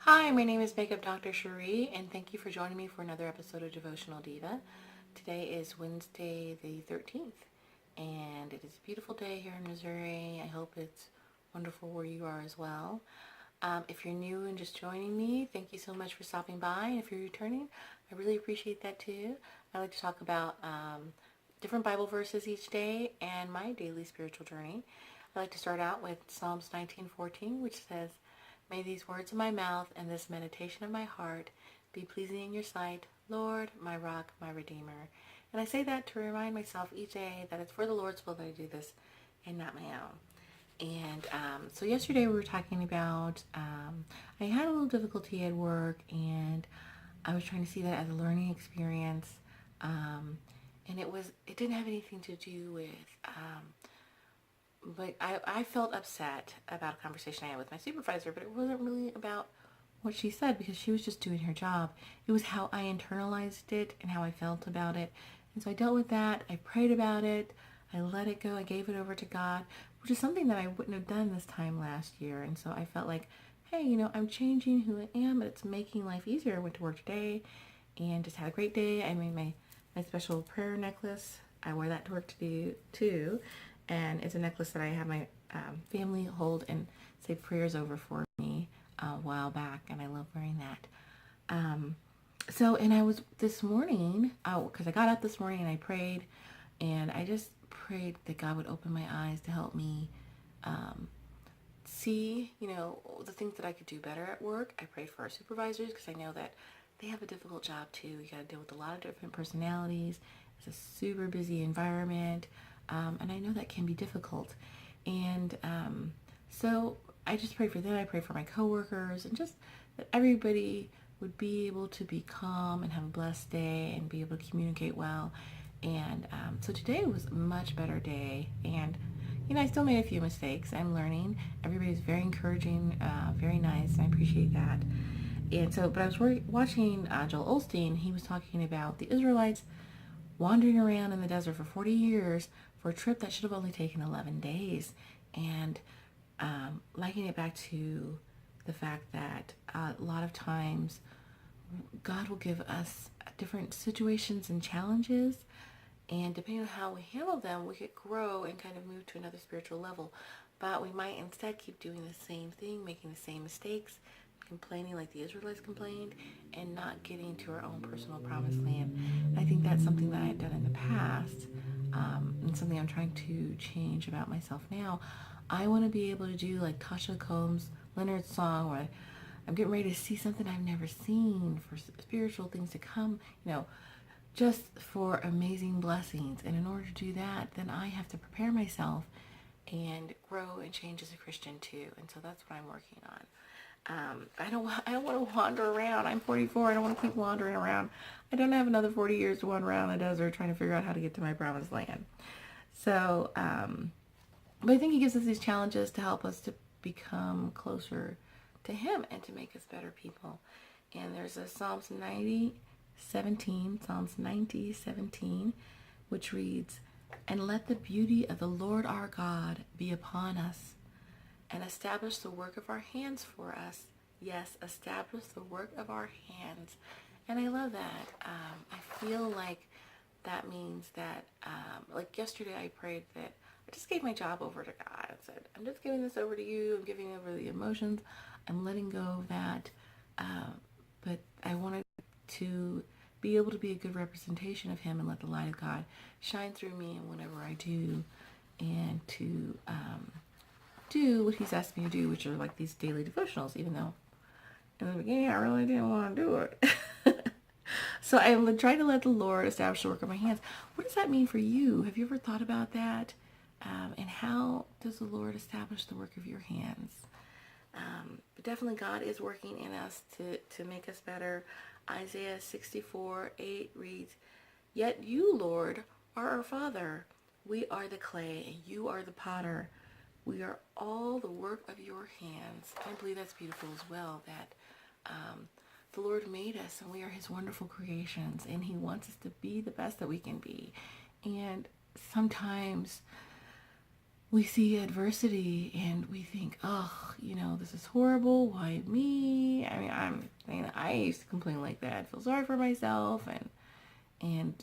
Hi, my name is Makeup Dr. Cherie, and thank you for joining me for another episode of Devotional Diva. Today is Wednesday the 13th, and it is a beautiful day here in Missouri. I hope it's wonderful where you are as well. If you're new and just joining me, thank you so much for stopping by. And if you're returning, I really appreciate that too. I like to talk about different Bible verses each day and my daily spiritual journey. I like to start out with Psalms 19:14, which says, "May these words of my mouth and this meditation of my heart be pleasing in your sight, Lord, my rock, my redeemer." And I say that to remind myself each day that it's for the Lord's will that I do this and not my own. And so yesterday we were talking about, I had a little difficulty at work, and I was trying to see that as a learning experience. And it didn't have anything to do with, but I felt upset about a conversation I had with my supervisor, but it wasn't really about what she said because she was just doing her job. It was how I internalized it and how I felt about it. And so I dealt with that. I prayed about it. I let it go. I gave it over to God, which is something that I wouldn't have done this time last year. And so I felt like, hey, I'm changing who I am, and it's making life easier. I went to work today and just had a great day. I made my special prayer necklace. I wear that to work too. And it's a necklace that I have my family hold and say prayers over for me a while back, and I love wearing that. And I was this morning, because I got up this morning and I prayed, and I just prayed that God would open my eyes to help me see, the things that I could do better at work. I prayed for our supervisors because I know that they have a difficult job too. You got to deal with a lot of different personalities. It's a super busy environment. And I know that can be difficult. And so I just pray for them. I pray for my coworkers, and just that everybody would be able to be calm and have a blessed day and be able to communicate well. And so today was a much better day. And, I still made a few mistakes. I'm learning. Everybody's very encouraging, very nice, and I appreciate that. And so, but I was watching Joel Osteen. He was talking about the Israelites wandering around in the desert for 40 years for a trip that should have only taken 11 days. And liking it back to the fact that a lot of times God will give us different situations and challenges, and depending on how we handle them, we could grow and kind of move to another spiritual level. But we might instead keep doing the same thing, making the same mistakes, complaining like the Israelites complained, and not getting to our own personal promised land. And I think that's something that I had done in the past, and something I'm trying to change about myself now. I want to be able to do like Tasha Combs' Leonard's song, where I'm getting ready to see something I've never seen, for spiritual things to come, just for amazing blessings. And in order to do that, then I have to prepare myself and grow and change as a Christian too. And so that's what I'm working on. I don't want to wander around. I'm 44. I don't want to keep wandering around. I don't have another 40 years to wander around the desert trying to figure out how to get to my promised land. So, but I think he gives us these challenges to help us to become closer to him and to make us better people. And there's a Psalms 90:17, which reads, "And let the beauty of the Lord our God be upon us, and establish the work of our hands for us." Yes, establish the work of our hands. And I love that. I feel like that means that, like yesterday I prayed that I just gave my job over to God. I said, I'm just giving this over to you. I'm giving over the emotions. I'm letting go of that. But I wanted to be able to be a good representation of him and let the light of God shine through me in whatever I do, and to do what he's asked me to do, which are like these daily devotionals, even though in the beginning I really didn't want to do it. So I'm trying to let the Lord establish the work of my hands. What does that mean for you? Have you ever thought about that? And how does the Lord establish the work of your hands? But definitely God is working in us to make us better. Isaiah 64:8 reads, "Yet you, Lord, are our Father. We are the clay, and you are the potter. We are all the work of your hands." I believe that's beautiful as well, that the Lord made us, and we are his wonderful creations, and he wants us to be the best that we can be. And sometimes we see adversity and we think, oh, this is horrible. Why me? I mean, I used to complain like that. I feel sorry for myself and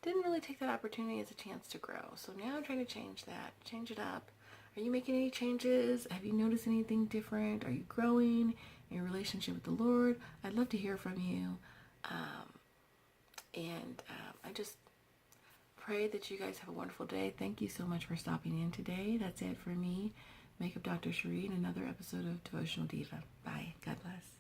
didn't really take that opportunity as a chance to grow. So now I'm trying to change that, change it up. Are you making any changes? Have you noticed anything different? Are you growing in your relationship with the Lord? I'd love to hear from you. I just pray that you guys have a wonderful day. Thank you so much for stopping in today. That's it for me, Makeup Dr. Sheree, in another episode of Devotional Diva. Bye. God bless.